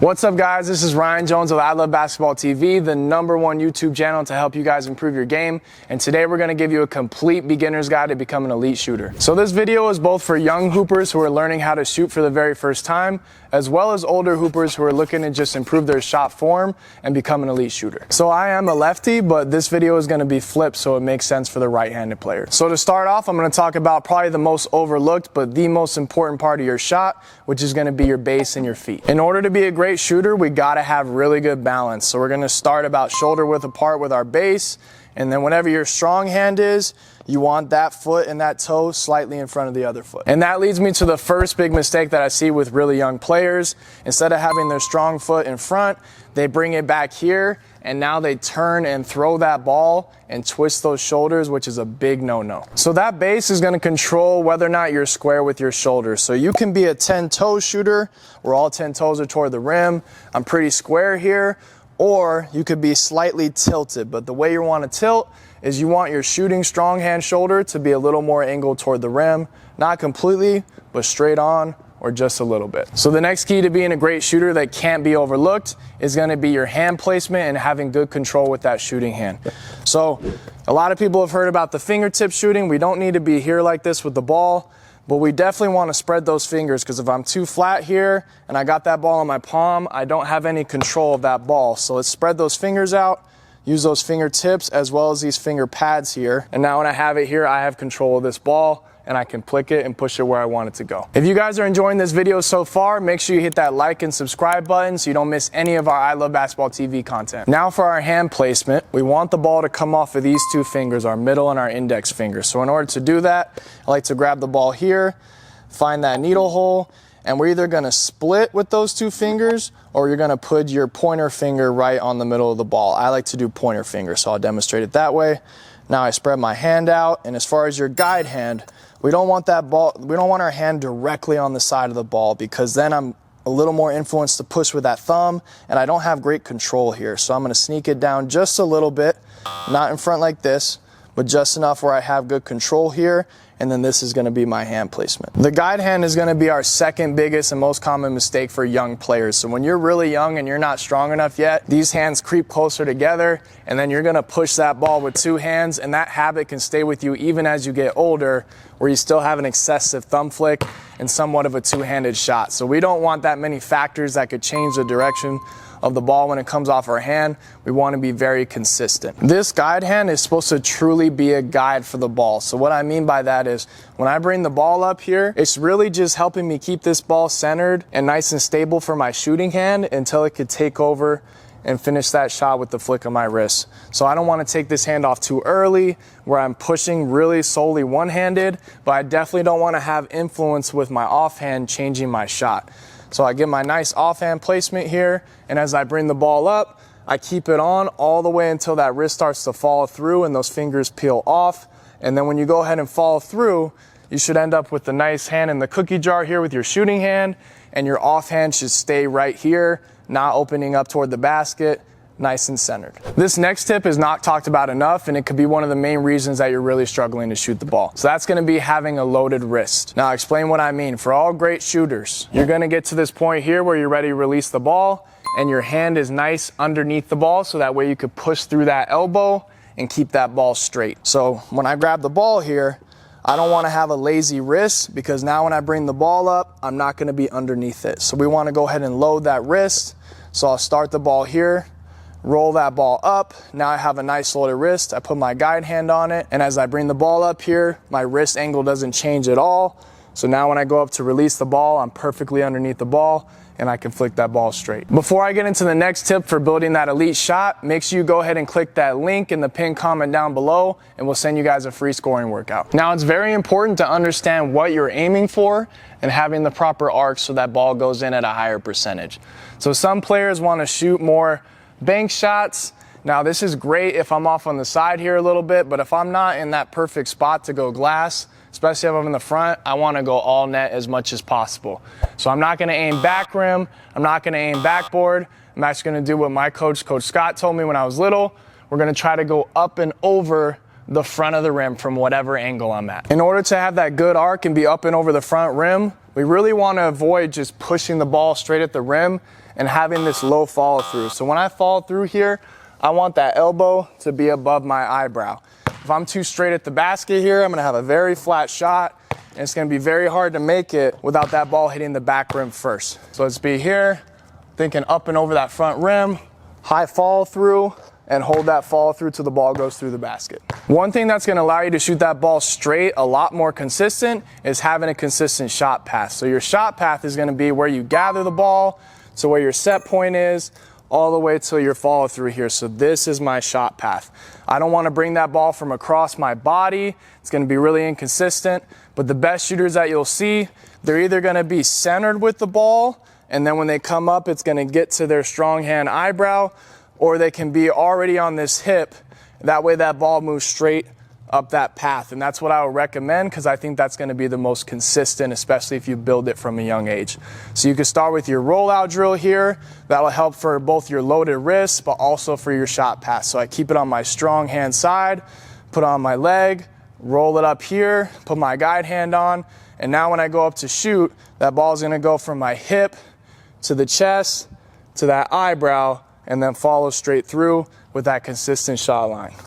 What's up, guys? This is Ryan Jones of ILoveBasketballTV, the #1 YouTube channel to help you guys improve your game. And today we're going to give you a complete beginner's guide to become an elite shooter. So this video is both for young hoopers who are learning how to shoot for the very first time, as well as older hoopers who are looking to just improve their shot form and become an elite shooter. So I am a lefty, but this video is going to be flipped so it makes sense for the right-handed player. So to start off, I'm going to talk about probably the most overlooked, but the most important part of your shot, which is going to be your base and your feet. In order to be a great shooter, we got to have really good balance. So we're going to start about shoulder width apart with our base, and then whenever your strong hand is, you want that foot and that toe slightly in front of the other foot. And that leads me to the first big mistake that I see with really young players. Instead of having their strong foot in front, they bring it back here, and now they turn and throw that ball and twist those shoulders, which is a big no-no. So that base is going to control whether or not you're square with your shoulders. So you can be a 10-toe shooter where all 10 toes are toward the rim. I'm pretty square here. Or you could be slightly tilted, but the way you want to tilt is you want your shooting strong hand shoulder to be a little more angled toward the rim, not completely, but straight on or just a little bit. So the next key to being a great shooter that can't be overlooked is going to be your hand placement and having good control with that shooting hand. So a lot of people have heard about the fingertip shooting. We don't need to be here like this with the ball, but we definitely want to spread those fingers, because if I'm too flat here and I got that ball in my palm, I don't have any control of that ball. So let's spread those fingers out, use those fingertips as well as these finger pads here. And now when I have it here, I have control of this ball, and I can flick it and push it where I want it to go. If you guys are enjoying this video so far, make sure you hit that like and subscribe button so you don't miss any of our I Love Basketball TV content. Now for our hand placement, we want the ball to come off of these two fingers, our middle and our index finger. So in order to do that, I like to grab the ball here, find that needle hole, and we're either gonna split with those two fingers or you're gonna put your pointer finger right on the middle of the ball. I like to do pointer finger, so I'll demonstrate it that way. Now I spread my hand out, and as far as your guide hand, we don't want our hand directly on the side of the ball, because then I'm a little more influenced to push with that thumb, and I don't have great control here. So I'm going to sneak it down just a little bit, not in front like this, but just enough where I have good control here, and then this is going to be my hand placement. The guide hand is going to be our second biggest and most common mistake for young players. So when you're really young and you're not strong enough yet, these hands creep closer together, and then you're going to push that ball with two hands, and that habit can stay with you even as you get older, where you still have an excessive thumb flick and somewhat of a two-handed shot. So we don't want that many factors that could change the direction of the ball when it comes off our hand. We want to be very consistent. This guide hand is supposed to truly be a guide for the ball. So what I mean by that is when I bring the ball up here, it's really just helping me keep this ball centered and nice and stable for my shooting hand until it could take over and finish that shot with the flick of my wrist. So I don't want to take this hand off too early where I'm pushing really solely one-handed, but I definitely don't want to have influence with my offhand changing my shot. So I get my nice offhand placement here, and as I bring the ball up, I keep it on all the way until that wrist starts to follow through and those fingers peel off. And then when you go ahead and follow through, you should end up with the nice hand in the cookie jar here with your shooting hand, and your offhand should stay right here, not opening up toward the basket, nice and centered. This next tip is not talked about enough, and it could be one of the main reasons that you're really struggling to shoot the ball. So that's going to be having a loaded wrist. Now I'll explain what I mean. For all great shooters, you're going to get to this point here where you're ready to release the ball, and your hand is nice underneath the ball, so that way you could push through that elbow and keep that ball straight. So when I grab the ball here, I don't want to have a lazy wrist, because now when I bring the ball up, I'm not going to be underneath it. So we want to go ahead and load that wrist. So I'll start the ball here, roll that ball up. Now I have a nice loaded wrist. I put my guide hand on it, and as I bring the ball up here, my wrist angle doesn't change at all. So now when I go up to release the ball, I'm perfectly underneath the ball, and I can flick that ball straight. Before I get into the next tip for building that elite shot, make sure you go ahead and click that link in the pinned comment down below, and we'll send you guys a free scoring workout. Now it's very important to understand what you're aiming for and having the proper arc so that ball goes in at a higher percentage. So some players want to shoot more bank shots. Now this is great if I'm off on the side here a little bit, but if I'm not in that perfect spot to go glass, especially if I'm in the front, I want to go all net as much as possible. So I'm not going to aim back rim. I'm not going to aim backboard. I'm actually going to do what my coach Scott, told me when I was little. We're going to try to go up and over the front of the rim from whatever angle I'm at. In order to have that good arc and be up and over the front rim, we really want to avoid just pushing the ball straight at the rim and having this low follow through. So when I follow through here, I want that elbow to be above my eyebrow. If I'm too straight at the basket here, I'm gonna have a very flat shot, and it's gonna be very hard to make it without that ball hitting the back rim first. So let's be here, thinking up and over that front rim, high follow through, and hold that follow through till the ball goes through the basket. One thing that's gonna allow you to shoot that ball straight a lot more consistent is having a consistent shot path. So your shot path is gonna be where you gather the ball to where your set point is, all the way till your follow through here. So this is my shot path. I don't wanna bring that ball from across my body. It's gonna be really inconsistent, but the best shooters that you'll see, they're either gonna be centered with the ball, and then when they come up, it's gonna get to their strong hand eyebrow, or they can be already on this hip. That way that ball moves straight up that path. And that's what I would recommend, because I think that's gonna be the most consistent, especially if you build it from a young age. So you can start with your rollout drill here. That'll help for both your loaded wrists, but also for your shot path. So I keep it on my strong hand side, put it on my leg, roll it up here, put my guide hand on, and now when I go up to shoot, that ball's gonna go from my hip to the chest to that eyebrow, and then follow straight through with that consistent shot line.